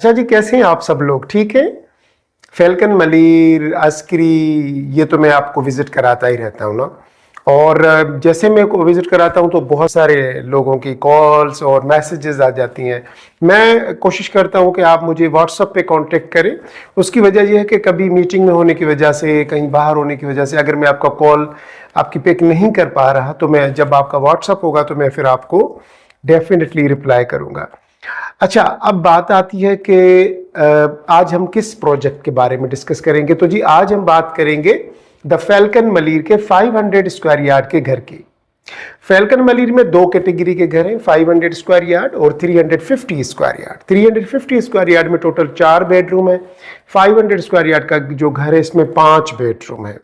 अच्छा जी, कैसे हैं आप सब लोग? ठीक है। फैल्कन मलीर, अस्करी, ये तो मैं आपको विजिट कराता ही रहता हूँ ना। और जैसे मैं को विजिट कराता हूँ तो बहुत सारे लोगों की कॉल्स और मैसेजेस आ जाती हैं। मैं कोशिश करता हूँ कि आप मुझे व्हाट्सएप पे कांटेक्ट करें। उसकी वजह यह है कि कभी मीटिंग में होने की वजह से, कहीं बाहर होने की वजह से अगर मैं आपका कॉल आपकी पिक नहीं कर पा रहा तो मैं जब आपका व्हाट्सएप होगा तो मैं फिर आपको डेफिनेटली रिप्लाई करूँगा। अच्छा, अब बात आती है कि आज हम किस प्रोजेक्ट के बारे में डिस्कस करेंगे। तो जी, आज हम बात करेंगे द फैल्कन मलीर के 500 स्क्वायर यार्ड के घर की। फैल्कन मलीर में दो कैटेगरी के घर हैं, 500 स्क्वायर यार्ड और 350 स्क्वायर यार्ड। 350 स्क्वायर यार्ड में टोटल 4 बेडरूम है। 500 स्क्वायर यार्ड का जो घर है इसमें 5 बेडरूम है।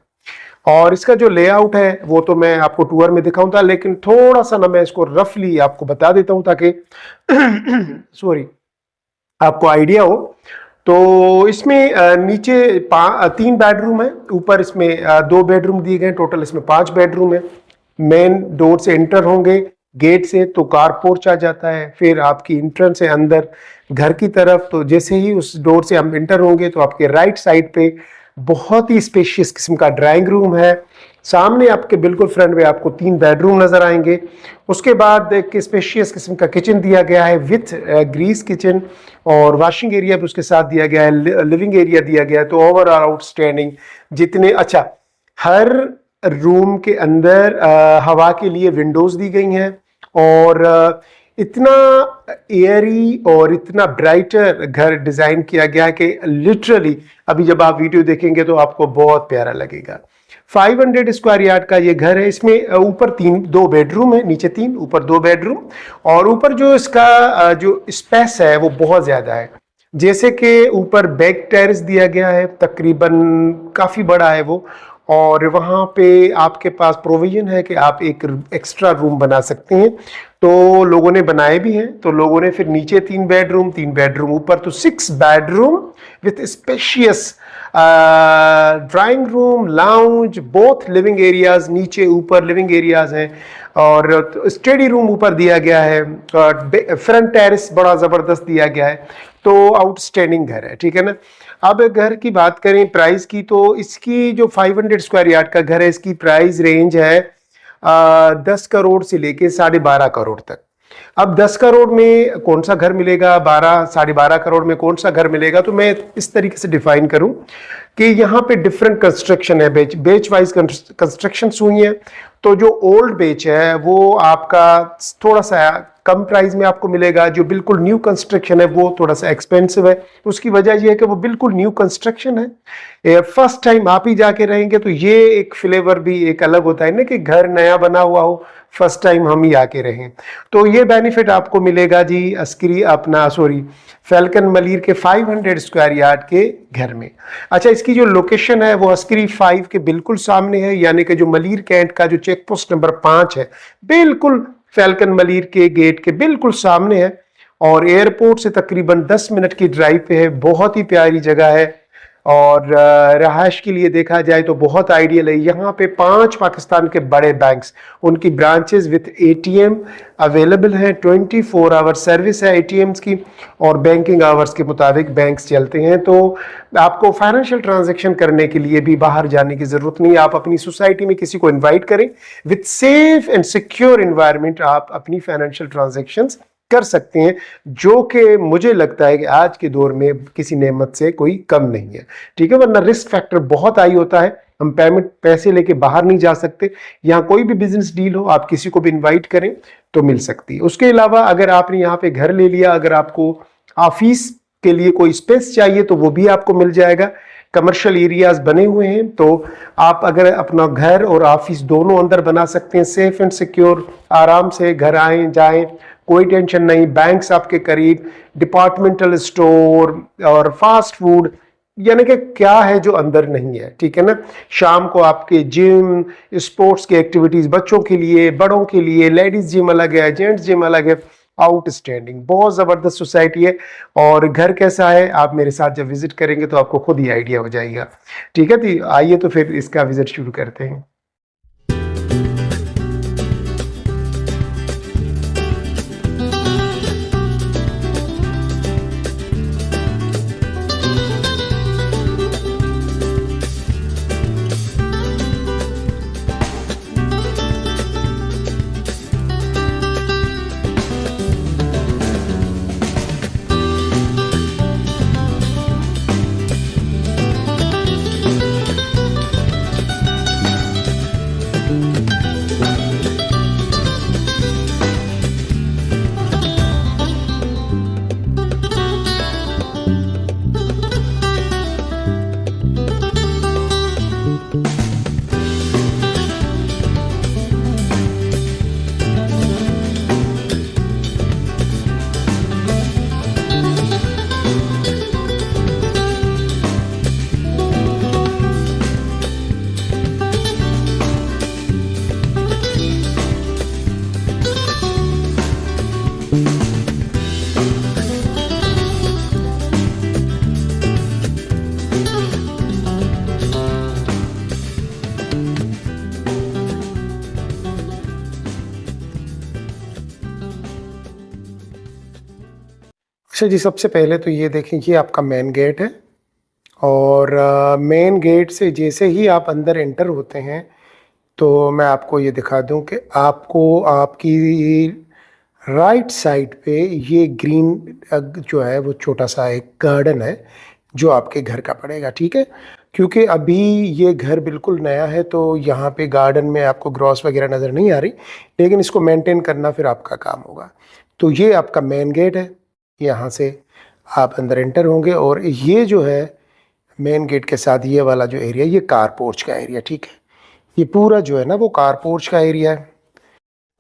और इसका जो लेआउट है वो तो मैं आपको टूर में दिखाऊंगा, लेकिन थोड़ा सा ना मैं इसको रफली आपको बता देता हूं ताकि सॉरी आपको आइडिया हो। तो इसमें नीचे 3 बेडरूम है, ऊपर इसमें 2 बेडरूम दिए गए, टोटल इसमें 5 बेडरूम है। मेन डोर से एंटर होंगे गेट से तो कार पोर्च आ जाता है, फिर आपकी एंट्रेंस है अंदर घर की तरफ। तो जैसे ही उस डोर से हम एंटर होंगे तो आपके राइट साइड पे बहुत ही स्पेशियस किस्म का ड्राइंग रूम है। सामने आपके बिल्कुल फ्रंट में आपको 3 बेडरूम नजर आएंगे। उसके बाद एक स्पेशियस किस्म का किचन दिया गया है विथ ग्रीस किचन, और वॉशिंग एरिया भी उसके साथ दिया गया है, लिविंग एरिया दिया गया है। तो ओवरऑल आउटस्टैंडिंग जितने अच्छा, हर रूम के अंदर हवा के लिए विंडोज दी गई हैं और इतना एयरी और इतना ब्राइटर घर डिजाइन किया गया है कि लिटरली अभी जब आप वीडियो देखेंगे तो आपको बहुत प्यारा लगेगा। 500 स्क्वायर यार्ड का ये घर है। इसमें ऊपर 2 बेडरूम है, नीचे 3, ऊपर 2 बेडरूम। और ऊपर जो इसका जो स्पेस है वो बहुत ज्यादा है। जैसे कि ऊपर बैक टेरेस दिया गया है, तकरीबन काफी बड़ा है वो। और वहां पे आपके पास प्रोविजन है कि आप एक एक्स्ट्रा रूम बना सकते हैं। तो लोगों ने बनाए भी हैं। तो लोगों ने फिर नीचे 3 बेडरूम, 3 बेडरूम ऊपर, तो 6 bedroom with spacious drawing room, lounge, both living areas, नीचे ऊपर लिविंग एरियाज हैं। और स्टडी रूम ऊपर दिया गया है, फ्रंट टेरेस बड़ा जबरदस्त दिया गया है। तो आउटस्टैंडिंग घर है, ठीक है ना। अब घर की बात करें प्राइस की, तो इसकी जो 500 स्क्वायर यार्ड का घर है इसकी प्राइस रेंज है 10 करोड़ से लेके 12.5 करोड़ तक। अब 10 करोड़ में कौन सा घर मिलेगा, 12-12.5 करोड़ में कौन सा घर मिलेगा, तो मैं इस तरीके से डिफाइन करूं कि यहाँ पे डिफरेंट कंस्ट्रक्शन है, बेच वाइज कंस्ट्रक्शन हुई है। तो जो ओल्ड बेच है वो आपका थोड़ा सा कम प्राइस में आपको मिलेगा। जो बिल्कुल न्यू कंस्ट्रक्शन है वो थोड़ा सा एक्सपेंसिव है। उसकी वजह यह है कि वो बिल्कुल न्यू कंस्ट्रक्शन है, फर्स्ट टाइम आप ही जाके रहेंगे तो ये एक फ्लेवर भी एक अलग होता है ना कि घर नया बना हुआ हो, फर्स्ट टाइम हम ही आके रहें। तो ये बेनिफिट आपको मिलेगा जी अस्करी फैल्कन मलीर के 500 स्क्वायर यार्ड के घर में। अच्छा, इसकी जो लोकेशन है वो अस्करी 5 के बिल्कुल सामने है, यानी कि जो मलीर कैंट का जो चेक पोस्ट नंबर 5 है बिल्कुल फैल्कन मलीर के गेट के बिल्कुल सामने है। और एयरपोर्ट से तकरीबन 10 मिनट की ड्राइव पे है। बहुत ही प्यारी जगह है और रहायश के लिए देखा जाए तो बहुत आइडियल है। यहाँ पे 5 पाकिस्तान के बड़े बैंक्स, उनकी ब्रांचेस विथ एटीएम अवेलेबल हैं। 24 आवर सर्विस है एटीएम्स की, और बैंकिंग आवर्स के मुताबिक बैंक्स चलते हैं। तो आपको फाइनेंशियल ट्रांजैक्शन करने के लिए भी बाहर जाने की जरूरत नहीं। आप अपनी सोसाइटी में किसी को इन्वाइट करें, with safe and secure environment आप अपनी फाइनेंशियल ट्रांजैक्शंस कर सकते हैं, जो कि मुझे लगता है कि आज के दौर में किसी नेमत से कोई कम नहीं है, ठीक है। वरना रिस्क फैक्टर बहुत हाई होता है, हम पैसे लेके बाहर नहीं जा सकते। यहाँ कोई भी बिजनेस डील हो, आप किसी को भी इनवाइट करें तो मिल सकती है। उसके अलावा अगर आपने यहाँ पे घर ले लिया, अगर आपको ऑफिस के लिए कोई स्पेस चाहिए तो वो भी आपको मिल जाएगा। कमर्शियल एरियाज बने हुए हैं, तो आप अगर अपना घर और ऑफिस दोनों अंदर बना सकते हैं, सेफ एंड सिक्योर, आराम से घर आएं जाएं, कोई टेंशन नहीं। बैंक्स आपके करीब, डिपार्टमेंटल स्टोर और फास्ट फूड, यानी कि क्या है जो अंदर नहीं है, ठीक है ना। शाम को आपके जिम, स्पोर्ट्स की एक्टिविटीज बच्चों के लिए, बड़ों के लिए, लेडीज जिम अलग है, जेंट्स जिम अलग है। आउटस्टैंडिंग, बहुत जबरदस्त सोसाइटी है। और घर कैसा है आप मेरे साथ जब विजिट करेंगे तो आपको खुद ही आइडिया हो जाएगा, ठीक है। तो आइए तो फिर इसका विजिट शुरू करते हैं। अच्छा जी, सबसे पहले तो ये देखें, ये आपका मेन गेट है और मेन गेट से जैसे ही आप अंदर एंटर होते हैं तो मैं आपको ये दिखा दूं कि आपको आपकी राइट साइड पे ये ग्रीन जो है वो छोटा सा एक गार्डन है जो आपके घर का पड़ेगा, ठीक है। क्योंकि अभी ये घर बिल्कुल नया है तो यहाँ पे गार्डन में आपको ग्रॉस वगैरह नज़र नहीं आ रही, लेकिन इसको मेंटेन करना फिर आपका काम होगा। तो ये आपका मेन गेट है, यहाँ से आप अंदर एंटर होंगे और ये जो है मेन गेट के साथ ये वाला जो एरिया, ये कार पोर्च का एरिया, ठीक है। ये पूरा जो है ना वो कार पोर्च का एरिया है।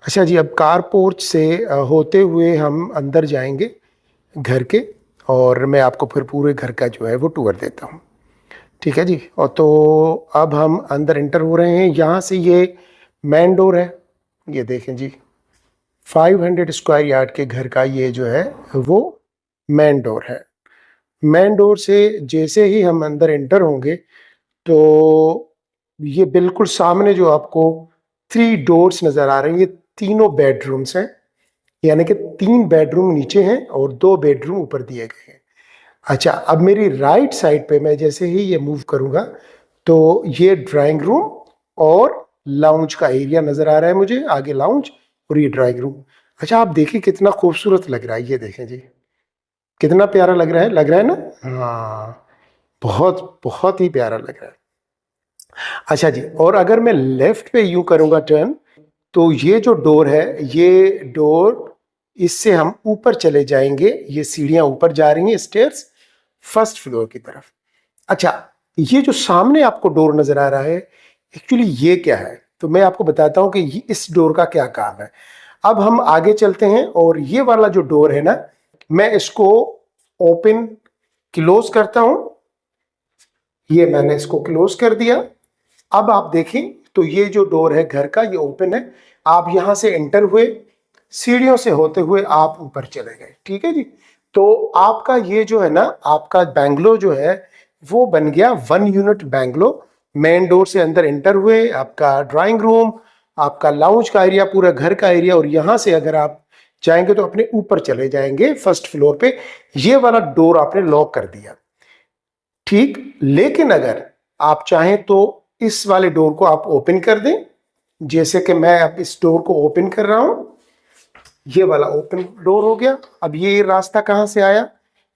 अच्छा जी, अब कार पोर्च से होते हुए हम अंदर जाएंगे घर के और मैं आपको फिर पूरे घर का जो है वो टूर देता हूँ, ठीक है जी। और तो अब हम अंदर एंटर हो रहे हैं, यहाँ से ये मेन डोर है, ये देखें जी, 500 स्क्वायर यार्ड के घर का ये जो है वो मेन डोर है। मेन डोर से जैसे ही हम अंदर एंटर होंगे तो ये बिल्कुल सामने जो आपको 3 डोर्स नज़र आ रहे हैं, ये तीनों बेडरूम्स हैं, यानी कि 3 बेडरूम नीचे हैं और 2 बेडरूम ऊपर दिए गए हैं। अच्छा, अब मेरी राइट साइड पे मैं जैसे ही ये मूव करूंगा तो ये ड्राइंग रूम और लाउंज का एरिया नज़र आ रहा है मुझे, आगे लाउंज और ये ड्राइंग रूम। अच्छा, आप देखिए कितना खूबसूरत लग रहा है, ये देखें जी, कितना प्यारा लग रहा है ना। हाँ, बहुत बहुत ही प्यारा लग रहा है। अच्छा जी, और अगर मैं लेफ्ट पे यूं करूंगा टर्न तो ये जो डोर है, ये डोर, इससे हम ऊपर चले जाएंगे, ये सीढ़ियां ऊपर जा रही हैं, स्टेयर्स फर्स्ट फ्लोर की तरफ। अच्छा, ये जो सामने आपको डोर नजर आ रहा है, एक्चुअली ये क्या है, तो मैं आपको बताता हूं कि इस डोर का क्या काम है। अब हम आगे चलते हैं और ये वाला जो डोर है ना, मैं इसको ओपन क्लोज करता हूं, ये मैंने इसको क्लोज कर दिया। अब आप देखें तो ये जो डोर है घर का, ये ओपन है, आप यहां से एंटर हुए, सीढ़ियों से होते हुए आप ऊपर चले गए, ठीक है जी। तो आपका ये जो है ना, आपका बैंगलो जो है वो बन गया 1 यूनिट बैंगलो। मेन डोर से अंदर एंटर हुए, आपका ड्राइंग रूम, आपका लाउंज का एरिया, पूरा घर का एरिया, और यहां से अगर आप जाएंगे तो अपने ऊपर चले जाएंगे फर्स्ट फ्लोर पे। ये वाला डोर आपने लॉक कर दिया, ठीक। लेकिन अगर आप चाहें तो इस वाले डोर को आप ओपन कर दें, जैसे कि मैं अब इस डोर को ओपन कर रहा हूं, ये वाला ओपन डोर हो गया। अब ये रास्ता कहां से आया,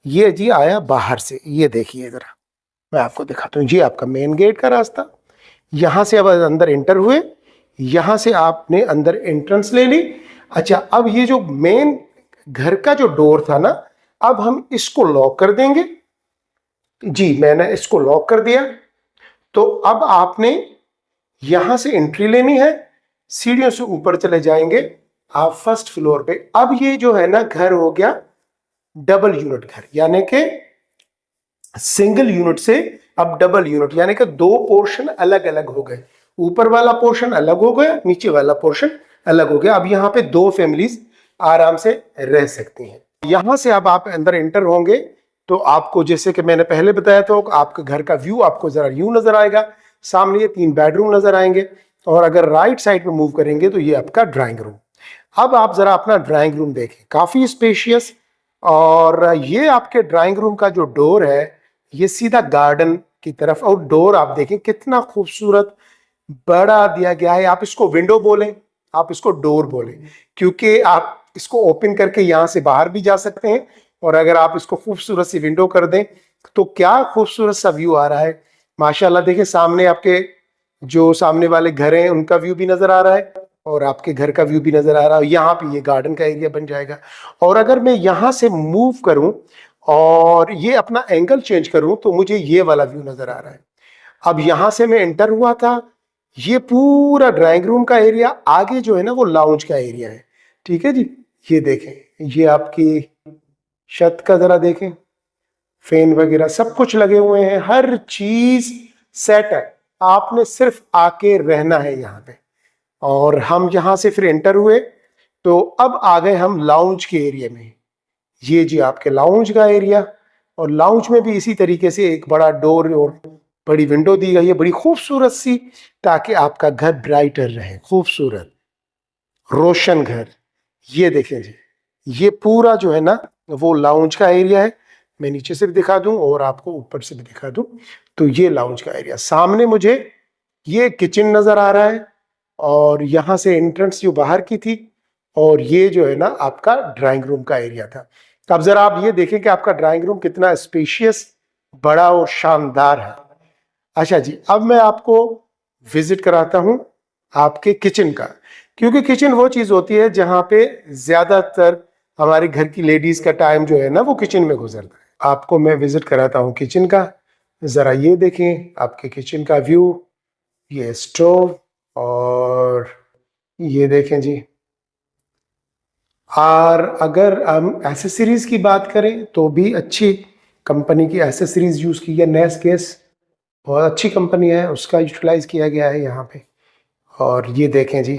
ये जी आया बाहर से, ये देखिए जरा, मैं आपको दिखाता हूं, ये आपका मेन गेट का रास्ता। यहां से अब अंदर एंटर हुए, यहां से आपने अंदर एंट्रेंस ले ली। अच्छा, अब ये जो मेन घर का जो डोर था ना, अब हम इसको लॉक कर देंगे जी, मैंने इसको लॉक कर दिया। तो अब आपने यहां से एंट्री लेनी है, सीढ़ियों से ऊपर चले जाएंगे आप फर्स्ट फ्लोर पे। अब ये जो है ना घर हो गया डबल यूनिट घर, यानी कि सिंगल यूनिट से अब डबल यूनिट, यानी कि 2 पोर्शन अलग अलग हो गए, ऊपर वाला पोर्शन अलग हो गया, नीचे वाला पोर्शन अलग हो गया। अब यहाँ पे 2 फैमिलीज आराम से रह सकती हैं। यहां से अब आप अंदर एंटर होंगे तो आपको, जैसे कि मैंने पहले बताया था, आपका घर का व्यू आपको जरा यूं नजर आएगा, सामने ये 3 बेडरूम नजर आएंगे, और अगर राइट साइड पे मूव करेंगे तो ये आपका ड्राइंग रूम। अब आप जरा अपना ड्राइंग रूम देखें, काफी स्पेशियस, और ये आपके ड्राइंग रूम का जो डोर है ये सीधा गार्डन की तरफ, और डोर आप देखें कितना खूबसूरत बड़ा दिया गया है। आप इसको विंडो बोलें, आप इसको डोर बोलें, क्योंकि आप इसको ओपन करके यहां से बाहर भी जा सकते हैं, और अगर आप इसको खूबसूरत सी विंडो कर दें तो क्या खूबसूरत सा व्यू आ रहा है माशाल्लाह। देखिए सामने आपके जो सामने वाले घर हैं उनका व्यू भी नजर आ रहा है, और आपके घर का व्यू भी नजर आ रहा है। यहाँ पे ये गार्डन का एरिया बन जाएगा। और अगर मैं यहाँ से मूव करूं और ये अपना एंगल चेंज करूं तो मुझे ये वाला व्यू नजर आ रहा है। अब यहां से मैं एंटर हुआ था, ये पूरा ड्राइंग रूम का एरिया, आगे जो है ना वो लाउंज का एरिया है, ठीक है जी। ये देखें, ये आपकी छत का जरा देखें, फैन वगैरह सब कुछ लगे हुए हैं, हर चीज सेट है, आपने सिर्फ आके रहना है यहाँ पे। और हम यहाँ से फिर एंटर हुए तो अब आ गए हम लाउंज के एरिया में। ये जी आपके लाउंज का एरिया, और लाउंज में भी इसी तरीके से एक बड़ा डोर और बड़ी विंडो दी गई है, बड़ी खूबसूरत सी, ताकि आपका घर ब्राइटर रहे, खूबसूरत रोशन घर। ये देखें जी, ये पूरा जो है ना वो लाउंज का एरिया है। मैं नीचे से भी दिखा दूं और आपको ऊपर से भी दिखा दूं। तो ये लाउंज का एरिया, सामने मुझे ये किचन नजर आ रहा है और यहां से एंट्रेंस जो बाहर की थी, और ये जो है ना आपका ड्राइंग रूम का एरिया था। अब जरा आप ये देखें कि आपका ड्राइंग रूम कितना स्पेशियस, बड़ा और शानदार है। अच्छा जी, अब मैं आपको विजिट कराता हूं आपके किचन का, क्योंकि किचन वो चीज होती है जहां पे ज्यादातर हमारे घर की लेडीज का टाइम जो है ना वो किचन में गुजरता है। आपको मैं विजिट कराता हूं किचन का। जरा ये देखें आपके किचन का व्यू, ये स्टोव, और ये देखें जी। और अगर हम एसेसरीज की बात करें तो भी अच्छी कंपनी की एसेसरीज यूज की है। नेस केस बहुत अच्छी कंपनी है, उसका यूटिलाइज किया गया है यहाँ पे। और ये देखें जी,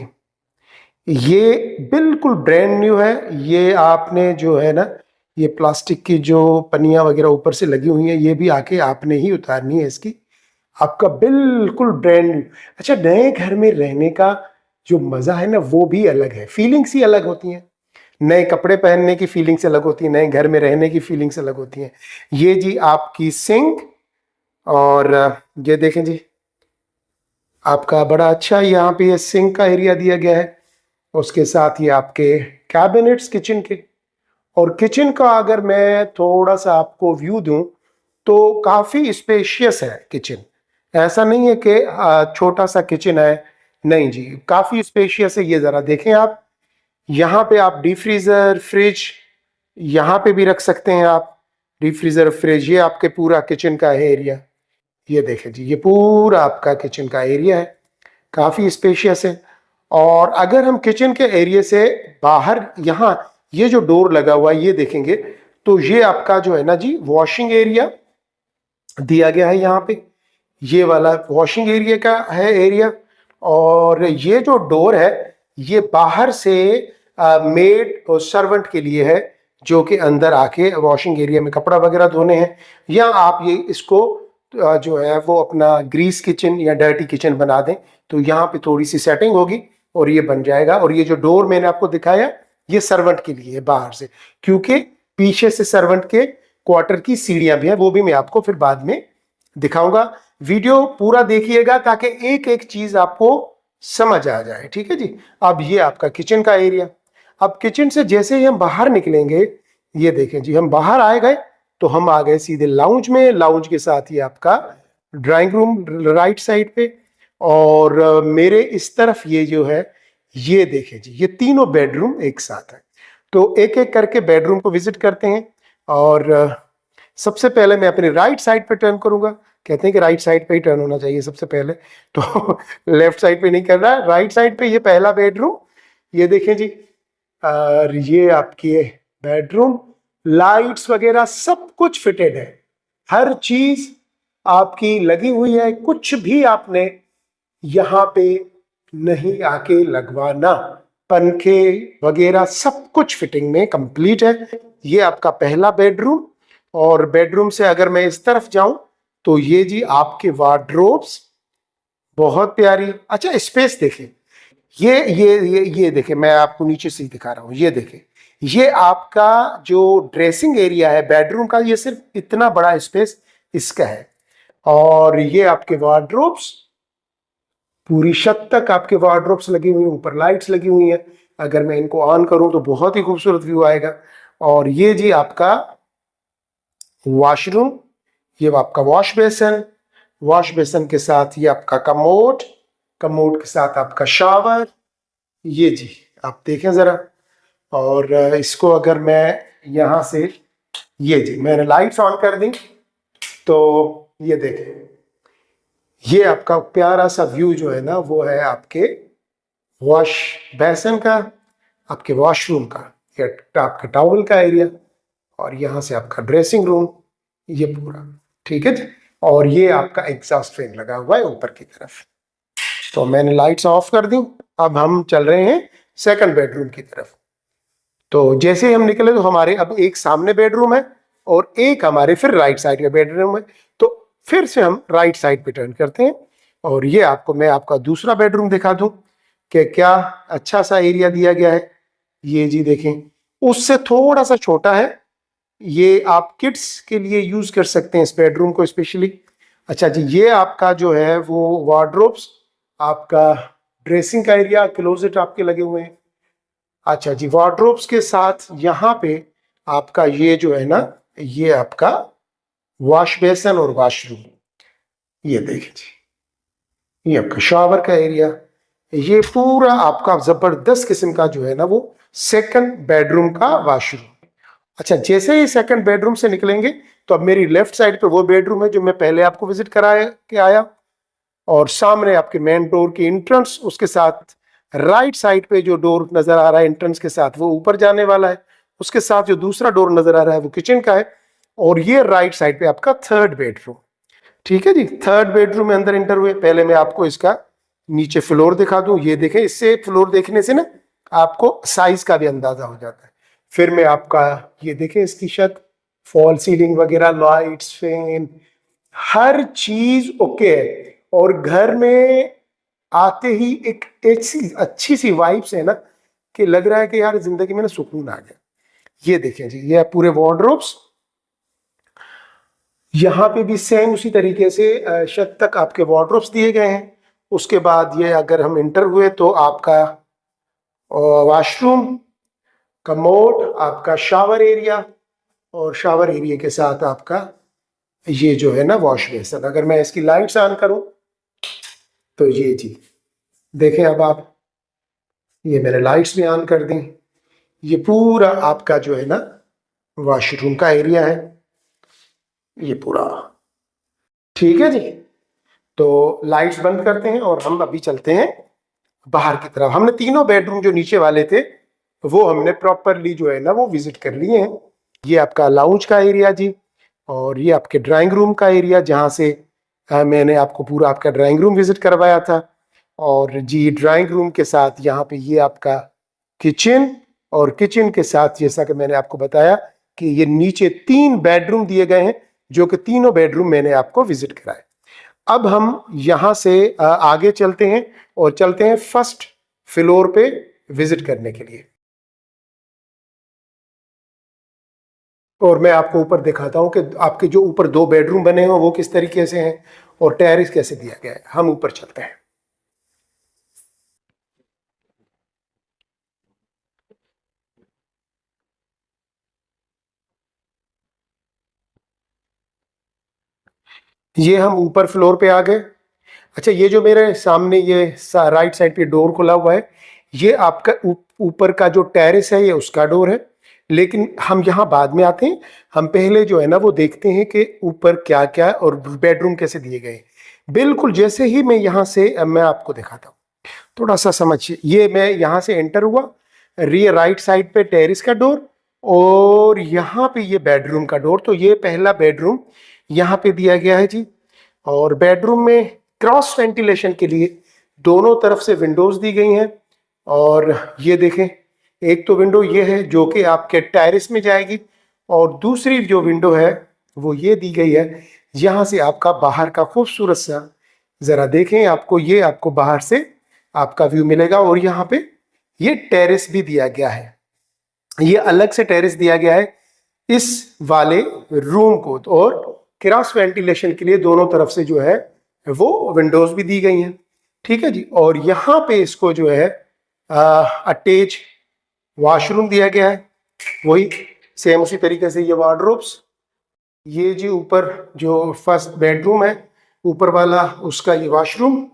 ये बिल्कुल ब्रांड न्यू है। ये आपने जो है ना, ये प्लास्टिक की जो पन्नियां वगैरह ऊपर से लगी हुई हैं, ये भी आके आपने ही उतारनी है इसकी। आपका बिल्कुल ब्रांड न्यू। अच्छा, नए घर में रहने का जो मजा है ना वो भी अलग है, फीलिंग्स ही अलग होती हैं। नए कपड़े पहनने की फीलिंग्स अलग होती है, नए घर में रहने की फीलिंग्स अलग होती हैं। ये जी आपकी सिंक, और ये देखें जी आपका बड़ा अच्छा यहाँ पे ये सिंक का एरिया दिया गया है। उसके साथ ही आपके कैबिनेट्स किचन के। और किचन का अगर मैं थोड़ा सा आपको व्यू दूं तो काफी स्पेशियस है किचन। ऐसा नहीं है कि छोटा सा किचन है, नहीं जी, काफी स्पेशियस है। ये जरा देखें आप, यहाँ पे आप डीप फ्रीजर, फ्रिज यहाँ पे भी रख सकते हैं आप। डीप फ्रीजर, फ्रिज, ये आपके पूरा किचन का है एरिया। ये देखें जी, ये पूरा आपका किचन का एरिया है, काफी स्पेशियस है। और अगर हम किचन के एरिया से बाहर यहाँ ये जो डोर लगा हुआ है ये देखेंगे, तो ये आपका जो है ना जी वॉशिंग एरिया दिया गया है यहाँ पे। ये वाला वॉशिंग एरिया का है एरिया। और ये जो डोर है ये बाहर से मेड और सर्वेंट के लिए है, जो कि अंदर आके वॉशिंग एरिया में कपड़ा वगैरह धोने हैं, या आप ये इसको जो है वो अपना ग्रीस किचन या डर्टी किचन बना दें। तो यहाँ पे थोड़ी सी सेटिंग होगी और ये बन जाएगा। और ये जो डोर मैंने आपको दिखाया ये सर्वेंट के लिए है बाहर से, क्योंकि पीछे से सर्वेंट के क्वार्टर की सीढ़ियां भी है, वो भी मैं आपको फिर बाद में दिखाऊंगा। वीडियो पूरा देखिएगा ताकि एक एक चीज आपको समझ आ जाए, ठीक है जी। अब ये आपका किचन का एरिया। अब किचन से जैसे ही हम बाहर निकलेंगे, ये देखें जी, हम बाहर आए गए तो हम आ गए सीधे लाउंज में। लाउंज के साथ ही आपका ड्राइंग रूम राइट साइड पे। और मेरे इस तरफ ये जो है, ये देखें जी, ये तीनों बेडरूम एक साथ है। तो एक एक करके बेडरूम को विजिट करते हैं। और सबसे पहले मैं अपने राइट साइड पे टर्न करूंगा। कहते हैं कि राइट साइड पे ही टर्न होना चाहिए सबसे पहले, तो लेफ्ट साइड पे नहीं कर रहा है, राइट साइड पे। ये पहला बेडरूम, ये देखें जी। और ये आपकी बेडरूम, लाइट्स वगैरह सब कुछ फिटेड है, हर चीज आपकी लगी हुई है, कुछ भी आपने यहाँ पे नहीं आके लगवाना। पंखे वगैरह सब कुछ फिटिंग में कंप्लीट है। ये आपका पहला बेडरूम। और बेडरूम से अगर मैं इस तरफ जाऊं तो ये जी आपके वार्डरोब्स, बहुत प्यारी। अच्छा, स्पेस देखें, ये देखें, मैं आपको नीचे से ही दिखा रहा हूं। ये देखें, ये आपका जो ड्रेसिंग एरिया है बेडरूम का, ये सिर्फ इतना बड़ा स्पेस इसका है। और ये आपके वार्डरोब्स, पूरी छत तक आपके वार्डरोब्स लगी हुई हैं, ऊपर लाइट्स लगी हुई हैं। अगर मैं इनको ऑन करूं तो बहुत ही खूबसूरत व्यू आएगा। और ये जी आपका वॉशरूम, ये आपका वॉश बेसन, वॉश बेसन के साथ ये आपका कमोड, कमोड के साथ आपका शावर। ये जी आप देखें जरा। और इसको अगर मैं यहाँ से, ये जी मैंने लाइट्स ऑन कर दी तो ये देखें, ये आपका प्यारा सा व्यू जो है ना वो है आपके वॉश बेसन का, आपके वॉशरूम का, ये आपका टॉवल का एरिया, और यहाँ से आपका ड्रेसिंग रूम, ये पूरा, ठीक है जी। और ये आपका एग्जॉस्ट फैन लगा हुआ है ऊपर की तरफ। तो मैंने लाइट्स ऑफ कर दी। अब हम चल रहे हैं सेकंड बेडरूम की तरफ। तो जैसे ही हम निकले तो हमारे अब एक सामने बेडरूम है और एक हमारे फिर राइट साइड का बेडरूम है। तो फिर से हम राइट साइड पे टर्न करते हैं और ये आपको मैं आपका दूसरा बेडरूम दिखा दूं कि क्या अच्छा सा एरिया दिया गया है। ये जी देखें, उससे थोड़ा सा छोटा है ये आप किड्स के लिए यूज कर सकते हैं इस बेडरूम को स्पेशली। अच्छा जी, ये आपका जो है वो वार्डरोब्स, आपका ड्रेसिंग का एरिया, क्लोजेट आपके लगे हुए हैं। अच्छा जी, वार्डरोब्स के साथ यहाँ पे आपका ये जो है ना, ये आपका वॉश बेसन और वॉशरूम, ये देखिए जी, ये आपका शावर का एरिया, ये पूरा आपका जबरदस्त किस्म का जो है ना वो सेकंड बेडरूम का वॉशरूम। अच्छा, जैसे ही सेकंड बेडरूम से निकलेंगे तो अब मेरी लेफ्ट साइड पे वो बेडरूम है जो मैं पहले आपको विजिट कराया के आया, और सामने आपके मेन डोर की एंट्रेंस, उसके साथ राइट साइड पे जो डोर नजर आ रहा है एंट्रेंस के साथ वो ऊपर जाने वाला है, उसके साथ जो दूसरा डोर नजर आ रहा है वो किचन का है, और ये राइट साइड पे आपका थर्ड बेडरूम। ठीक है जी, थर्ड बेडरूम में अंदर एंटर हुए, पहले मैं आपको इसका नीचे फ्लोर दिखा दूं। ये देखें, इससे फ्लोर देखने से ना आपको साइज का भी अंदाजा हो जाता है। फिर मैं आपका ये देखें, इसकी छत, फॉल सीलिंग वगैरह, लाइट्स, फैन, हर चीज ओके है, और घर में आते ही एक ऐसी अच्छी सी वाइब्स है ना कि लग रहा है कि यार जिंदगी में ना सुकून आ गया। ये देखें जी, ये पूरे वार्डरोब्स, यहाँ पे भी सेम उसी तरीके से छत तक आपके वार्डरोब्स दिए गए हैं। उसके बाद ये अगर हम इंटर हुए तो आपका वॉशरूम, कमोड, आपका शावर एरिया, और शावर एरिया के साथ आपका ये जो है ना वॉश बेसन। अगर मैं इसकी लाइट्स ऑन करूं तो ये जी देखें, अब आप, ये मैंने लाइट्स भी ऑन कर दी, ये पूरा आपका जो है ना वॉशरूम का एरिया है, ये पूरा। ठीक है जी, तो लाइट्स बंद करते हैं और हम अभी चलते हैं बाहर की तरफ। हमने तीनों बेडरूम जो नीचे वाले थे वो हमने प्रॉपरली जो है ना वो विजिट कर लिए हैं। ये आपका लाउंज का एरिया जी, और ये आपके ड्राइंग रूम का एरिया, जहाँ से मैंने आपको पूरा आपका ड्राइंग रूम विजिट करवाया था। और जी ड्राइंग रूम के साथ यहाँ पे ये आपका किचन, और किचन के साथ जैसा कि मैंने आपको बताया कि ये नीचे 3 बेडरूम दिए गए हैं, जो कि तीनों बेडरूम मैंने आपको विजिट कराए। अब हम यहाँ से आगे चलते हैं और चलते हैं फर्स्ट फ्लोर पे विजिट करने के लिए, और मैं आपको ऊपर दिखाता हूँ कि आपके जो ऊपर 2 बेडरूम बने हैं वो किस तरीके से हैं और टेरेस कैसे दिया गया है। हम ऊपर चलते हैं। ये हम ऊपर फ्लोर पे आ गए। अच्छा, ये जो मेरे सामने ये राइट साइड पे डोर खुला हुआ है, ये आपका ऊपर का जो टेरेस है ये उसका डोर है, लेकिन हम यहाँ बाद में आते हैं। हम पहले जो है ना वो देखते हैं कि ऊपर क्या क्या है और बेडरूम कैसे दिए गए हैं। बिल्कुल जैसे ही मैं यहाँ से मैं आपको दिखाता हूँ, थोड़ा सा समझिए। ये मैं यहाँ से एंटर हुआ, रियर राइट साइड पे टेरेस का डोर, और यहाँ पे ये बेडरूम का डोर। तो ये पहला बेडरूम यहाँ पे दिया गया है जी, और बेडरूम में क्रॉस वेंटिलेशन के लिए दोनों तरफ से विंडोज दी गई हैं। और ये देखें, एक तो विंडो ये है जो कि आपके टेरेस में जाएगी, और दूसरी जो विंडो है वो ये दी गई है, यहाँ से आपका बाहर का खूबसूरत सा, जरा देखें, आपको ये आपको बाहर से आपका व्यू मिलेगा। और यहाँ पे ये टेरेस भी दिया गया है, ये अलग से टेरेस दिया गया है इस वाले रूम को, और क्रॉस वेंटिलेशन के लिए दोनों तरफ से जो है वो विंडोज भी दी गई हैं। ठीक है जी, और यहाँ पे इसको जो है अटैच वॉशरूम दिया गया है, वही सेम उसी तरीके से ये वार्डरोब्स। ये जी ऊपर जो फर्स्ट बेडरूम है ऊपर वाला, उसका ये वॉशरूम,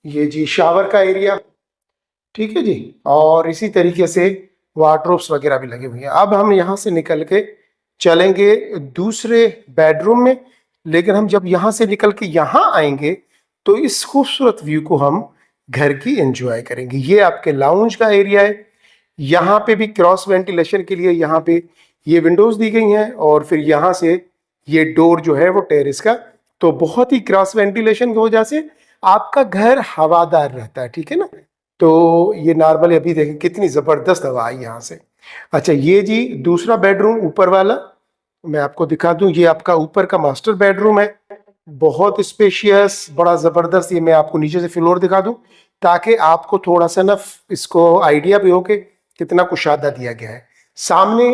ये जी शावर का एरिया। ठीक है जी, और इसी तरीके से वार्डरोब्स वगैरह भी लगे हुए हैं। अब हम यहाँ से निकल के चलेंगे दूसरे बेडरूम में, लेकिन हम जब यहाँ से निकल के यहाँ आएंगे तो इस खूबसूरत व्यू को हम घर की एंजॉय करेंगे। ये आपके लाउंज का एरिया है, यहाँ पे भी क्रॉस वेंटिलेशन के लिए यहाँ पे ये विंडोज दी गई हैं, और फिर यहाँ से ये डोर जो है वो टेरेस का, तो बहुत ही क्रॉस वेंटिलेशन की वजह से आपका घर हवादार रहता है। ठीक है ना, तो ये नॉर्मल अभी देखें कितनी जबरदस्त हवा आई यहाँ से। अच्छा, ये जी दूसरा बेडरूम ऊपर वाला मैं आपको दिखा दूं, ये आपका ऊपर का मास्टर बेडरूम है, बहुत स्पेशियस, बड़ा जबरदस्त। ये मैं आपको नीचे से फ्लोर दिखा दूं ताकि आपको थोड़ा सा ना इसको आइडिया भी हो कि कितना कुशादा दिया गया है। सामने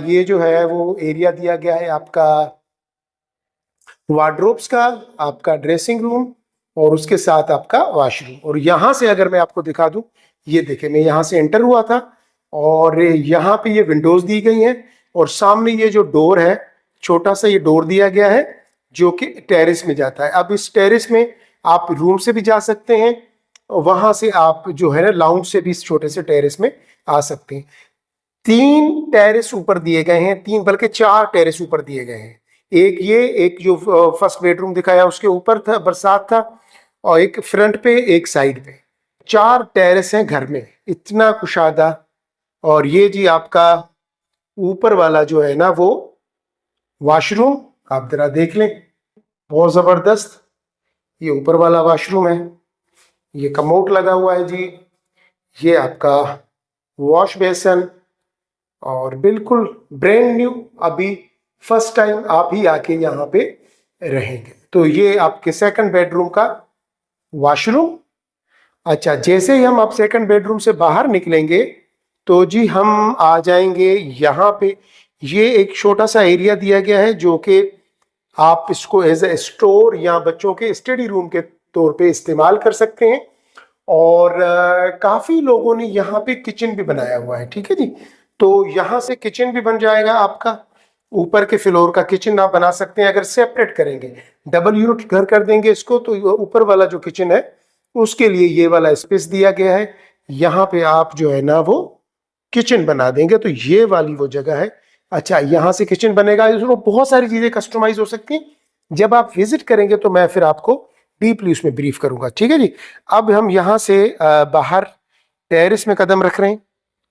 ये जो है वो एरिया दिया गया है आपका वार्डरोब्स का, आपका ड्रेसिंग रूम और उसके साथ आपका वॉशरूम। और यहाँ से अगर मैं आपको दिखा दूं, ये देखें, मैं यहाँ से एंटर हुआ था और यहाँ पे ये विंडोज दी गई हैं और सामने ये जो डोर है, छोटा सा ये डोर दिया गया है जो कि टेरेस में जाता है। अब इस टेरेस में आप रूम से भी जा सकते हैं, वहां से आप जो है ना लाउंज से भी इस छोटे से टेरेस में आ सकते हैं। 3 टेरेस ऊपर दिए गए हैं, 3 बल्कि 4 टेरेस ऊपर दिए गए हैं। एक ये, एक जो फर्स्ट बेडरूम दिखाया उसके ऊपर था, बरसात था, और एक फ्रंट पे, एक साइड पे। 4 टेरेस हैं घर में, इतना कुशादा। और ये जी आपका ऊपर वाला जो है ना वो वॉशरूम, आप जरा देख लें, बहुत जबरदस्त। ये ऊपर वाला वॉशरूम है, ये कमोड लगा हुआ है जी, ये आपका वॉश बेसन, और बिल्कुल ब्रांड न्यू, अभी फर्स्ट टाइम आप ही आके यहाँ पे रहेंगे। तो ये आपके सेकंड बेडरूम का वॉशरूम। अच्छा, जैसे ही हम आप सेकंड बेडरूम से बाहर निकलेंगे तो जी हम आ जाएंगे यहाँ पे। ये एक छोटा सा एरिया दिया गया है जो कि आप इसको एज ए स्टोर या बच्चों के स्टडी रूम के तौर पे इस्तेमाल कर सकते हैं। और काफ़ी लोगों ने यहाँ पे किचन भी बनाया हुआ है, ठीक है जी। तो यहाँ से किचन भी बन जाएगा आपका, ऊपर के फ्लोर का किचन आप बना सकते हैं। अगर सेपरेट करेंगे, डबल यूनिट घर कर देंगे इसको, तो ऊपर वाला जो किचन है उसके लिए ये वाला स्पेस दिया गया है। यहाँ पे आप जो है ना वो किचन बना देंगे, तो ये वाली वो जगह है। अच्छा, यहाँ से किचन बनेगा, इसमें बहुत सारी चीज़ें कस्टमाइज हो सकती हैं। जब आप विजिट करेंगे तो मैं फिर आपको डीपली उसमें ब्रीफ करूंगा, ठीक है जी। अब हम यहाँ से बाहर टेरेस में कदम रख रहे हैं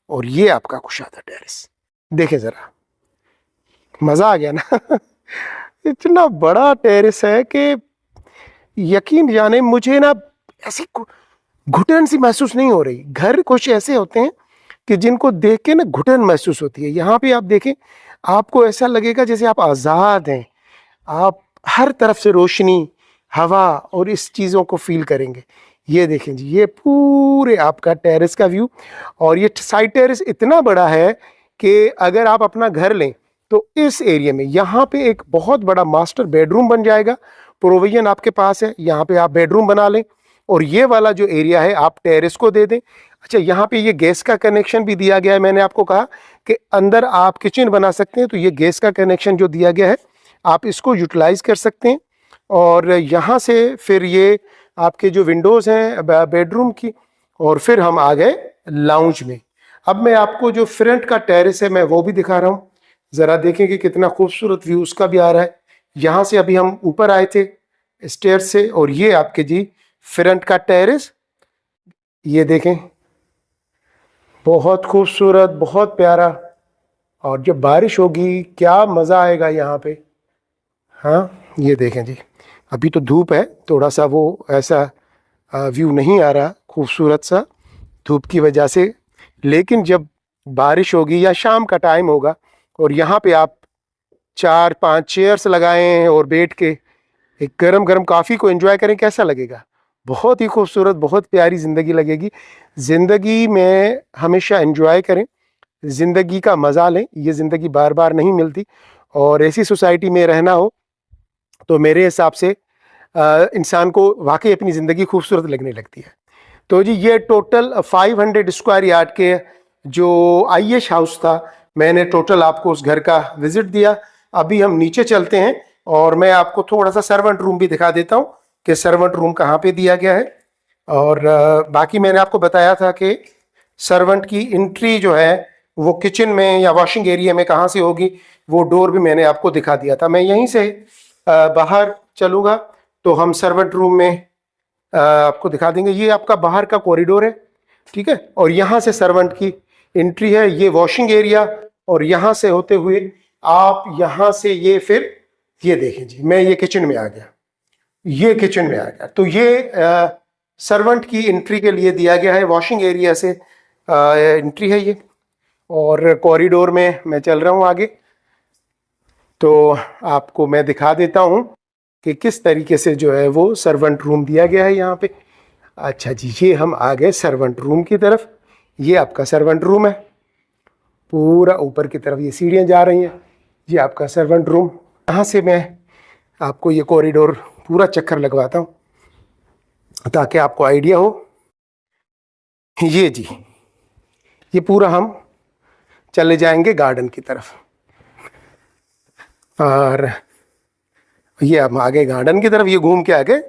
और ये आपका कुशादा टेरेस देखें जरा, मजा आ गया ना। इतना बड़ा टेरेस है कि यकीन जाने मुझे ना ऐसी घुटन सी महसूस नहीं हो रही। घर कुछ ऐसे होते हैं कि जिनको देख के ना घुटन महसूस होती है। यहाँ पे आप देखें, आपको ऐसा लगेगा जैसे आप आज़ाद हैं, आप हर तरफ से रोशनी, हवा और इस चीज़ों को फील करेंगे। ये देखें जी, ये पूरे आपका टेरेस का व्यू। और ये साइड टेरेस इतना बड़ा है कि अगर आप अपना घर लें तो इस एरिया में यहाँ पे एक बहुत बड़ा मास्टर बेडरूम बन जाएगा। प्रोविजन आपके पास है, यहाँ पे आप बेडरूम बना लें और ये वाला जो एरिया है आप टेरेस को दे दें। अच्छा, यहाँ पे ये गैस का कनेक्शन भी दिया गया है। मैंने आपको कहा कि अंदर आप किचन बना सकते हैं, तो ये गैस का कनेक्शन जो दिया गया है आप इसको यूटिलाइज कर सकते हैं। और यहाँ से फिर ये आपके जो विंडोज़ हैं बेडरूम की, और फिर हम आ गए लाउंज में। अब मैं आपको जो फ्रंट का टेरेस है मैं वो भी दिखा रहा हूँ, ज़रा देखें कि कितना खूबसूरत व्यू उसका भी आ रहा है। यहाँ से अभी हम ऊपर आए थे स्टेयर से, और ये आपके जी फ्रंट का टेरेस, ये देखें, बहुत खूबसूरत, बहुत प्यारा। और जब बारिश होगी क्या मज़ा आएगा यहाँ पे। हाँ, ये देखें जी, अभी तो धूप है, थोड़ा सा वो ऐसा व्यू नहीं आ रहा खूबसूरत सा धूप की वजह से। लेकिन जब बारिश होगी या शाम का टाइम होगा और यहाँ पे आप 4-5 चेयर्स लगाएं और बैठ के एक गरम गरम कॉफ़ी को एंजॉय करें, कैसा लगेगा। बहुत ही खूबसूरत, बहुत प्यारी ज़िंदगी लगेगी। ज़िंदगी में हमेशा एंजॉय करें, ज़िंदगी का मज़ा लें, ये ज़िंदगी बार बार नहीं मिलती। और ऐसी सोसाइटी में रहना हो तो मेरे हिसाब से इंसान को वाकई अपनी ज़िंदगी खूबसूरत लगने लगती है। तो जी ये टोटल 500 स्क्वायर यार्ड के जो आईएश हाउस था, मैंने टोटल आपको उस घर का विजिट दिया। अभी हम नीचे चलते हैं और मैं आपको थोड़ा सा सर्वेंट रूम भी दिखा देता हूँ कि सर्वेंट रूम कहाँ पे दिया गया है। और बाकी मैंने आपको बताया था कि सर्वेंट की एंट्री जो है वो किचन में या वॉशिंग एरिया में कहाँ से होगी, वो डोर भी मैंने आपको दिखा दिया था। मैं यहीं से बाहर चलूँगा तो हम सर्वेंट रूम में आपको दिखा देंगे। ये आपका बाहर का कॉरिडोर है, ठीक है, और यहाँ से सर्वेंट की एंट्री है। ये वॉशिंग एरिया, और यहाँ से होते हुए आप यहाँ से ये फिर ये देखें जी, मैं ये किचन में आ गया, ये किचन में आ गया। तो ये सर्वेंट की एंट्री के लिए दिया गया है, वॉशिंग एरिया से एंट्री है ये। और कॉरिडोर में मैं चल रहा हूँ आगे, तो आपको मैं दिखा देता हूँ कि किस तरीके से जो है वो सर्वेंट रूम दिया गया है यहाँ पे। अच्छा जी, ये हम आ गए सर्वेंट रूम की तरफ। ये आपका सर्वेंट रूम है, पूरा ऊपर की तरफ ये सीढ़ियाँ जा रही हैं। ये आपका सर्वेंट रूम। यहाँ से मैं आपको ये कॉरिडोर पूरा चक्कर लगवाता हूँ ताकि आपको आइडिया हो। ये जी, ये पूरा हम चले जाएंगे गार्डन की तरफ, और ये हम आगे गार्डन की तरफ ये घूम के आगे,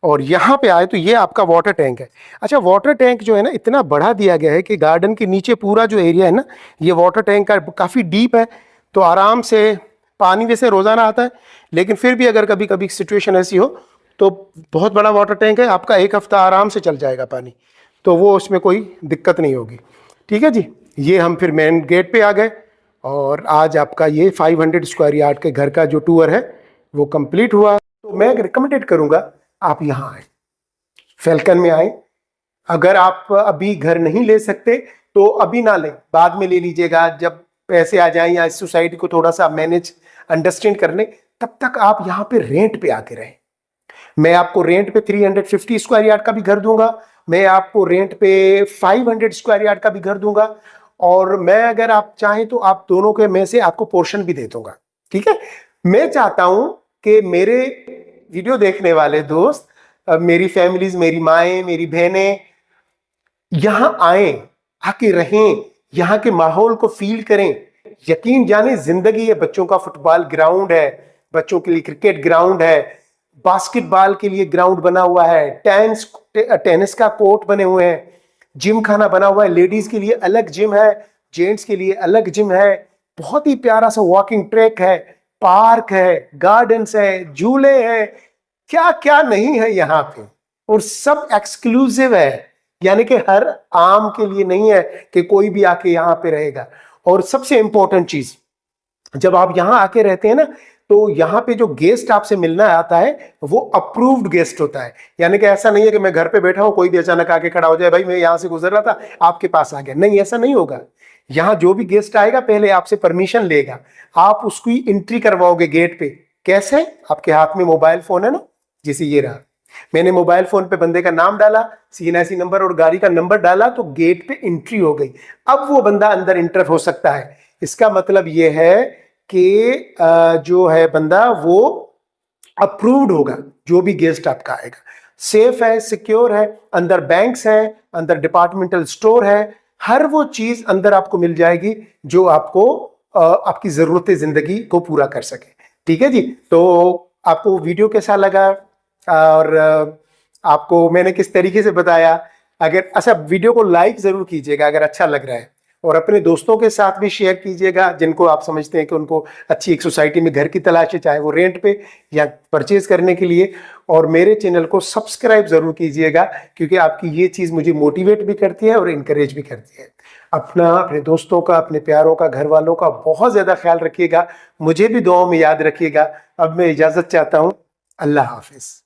और यहाँ पे आए तो ये आपका वाटर टैंक है। अच्छा, वाटर टैंक जो है ना इतना बढ़ा दिया गया है कि गार्डन के नीचे पूरा जो एरिया है ना, ये वाटर टैंक का काफ़ी डीप है, तो आराम से पानी वैसे रोज़ाना आता है, लेकिन फिर भी अगर कभी कभी सिचुएशन ऐसी हो तो बहुत बड़ा वाटर टैंक है, आपका 1 हफ्ता आराम से चल जाएगा पानी, तो वो उसमें कोई दिक्कत नहीं होगी। ठीक है जी, ये हम फिर मेन गेट पे आ गए, और आज आपका ये 500 स्क्वायर यार्ड के घर का जो टूर है वो कंप्लीट हुआ। तो मैं रिकमेंडेड करूँगा आप यहाँ आए, फैल्कन में आए। अगर आप अभी घर नहीं ले सकते तो अभी ना लें, बाद में ले लीजिएगा जब पैसे आ जाएं या इस सोसाइटी को थोड़ा सा मैनेज अंडरस्टैंड कर लें, तब तक आप यहाँ पे रेंट पे आके रहें। मैं आपको रेंट पे 350 स्क्वायर यार्ड का भी घर दूंगा, मैं आपको रेंट पे 500 स्क्वायर यार्ड का भी घर दूंगा, और मैं अगर आप चाहें तो आप दोनों के में से आपको पोर्शन भी दे दूंगा। ठीक है, मैं चाहता हूं कि मेरे वीडियो देखने वाले दोस्त, मेरी फैमिलीज, मेरी माएँ, मेरी बहनें यहां आए, आके रहें, यहाँ के माहौल को फील करें। यकीन जाने जिंदगी है, बच्चों का फुटबॉल ग्राउंड है, बच्चों के लिए क्रिकेट ग्राउंड है, बास्केटबॉल के लिए ग्राउंड बना हुआ है, टेनिस का कोर्ट बने हुए हैं, जिम खाना बना हुआ है, लेडीज के लिए अलग जिम है, जेंट्स के लिए अलग जिम है, बहुत ही प्यारा सा वॉकिंग ट्रैक है, पार्क है, गार्डन्स है, झूले हैं, क्या क्या नहीं है यहाँ पे, और सब एक्सक्लूसिव है, यानी कि हर आम के लिए नहीं है कि कोई भी आके यहाँ पे रहेगा। और सबसे इंपॉर्टेंट चीज, जब आप यहाँ आके रहते हैं ना, तो यहाँ पे जो गेस्ट आपसे मिलना आता है वो अप्रूव्ड गेस्ट होता है, यानी कि ऐसा नहीं है कि मैं घर पे बैठा हूं, कोई भी अचानक आके खड़ा हो जाए, भाई मैं यहाँ से गुजर रहा था आपके पास आ गया, नहीं, ऐसा नहीं होगा। यहाँ जो भी गेस्ट आएगा पहले आपसे परमिशन लेगा, आप उसकी एंट्री करवाओगे गेट पे। कैसे? आपके हाथ में मोबाइल फोन है ना, जैसे ये रहा, मैंने मोबाइल फोन पे बंदे का नाम डाला, CNIC नंबर और गाड़ी का नंबर डाला, तो गेट पे एंट्री हो गई। अब वो बंदा अंदर इंटर हो सकता है। इसका मतलब ये है कि जो है बंदा वो अप्रूव्ड होगा, जो भी गेस्ट आपका आएगा। सेफ है, सिक्योर है, अंदर बैंक्स है, अंदर डिपार्टमेंटल स्टोर है, हर वो चीज अंदर आपको मिल जाएगी जो आपको आपकी जरूरतें जिंदगी को पूरा कर सके। ठीक है जी, तो आपको वीडियो कैसा लगा और आपको मैंने किस तरीके से बताया? अगर अच्छा, वीडियो को लाइक जरूर कीजिएगा अगर अच्छा लग रहा है, और अपने दोस्तों के साथ भी शेयर कीजिएगा जिनको आप समझते हैं कि उनको अच्छी एक सोसाइटी में घर की तलाश है, चाहे वो रेंट पे या परचेज करने के लिए। और मेरे चैनल को सब्सक्राइब जरूर कीजिएगा, क्योंकि आपकी ये चीज़ मुझे मोटिवेट भी करती है और इनकरेज भी करती है। अपना, अपने दोस्तों का, अपने प्यारों का, घर वालों का बहुत ज़्यादा ख्याल रखिएगा, मुझे भी दुआओं में याद रखिएगा। अब मैं इजाज़त चाहता हूँ, अल्लाह हाफिज़।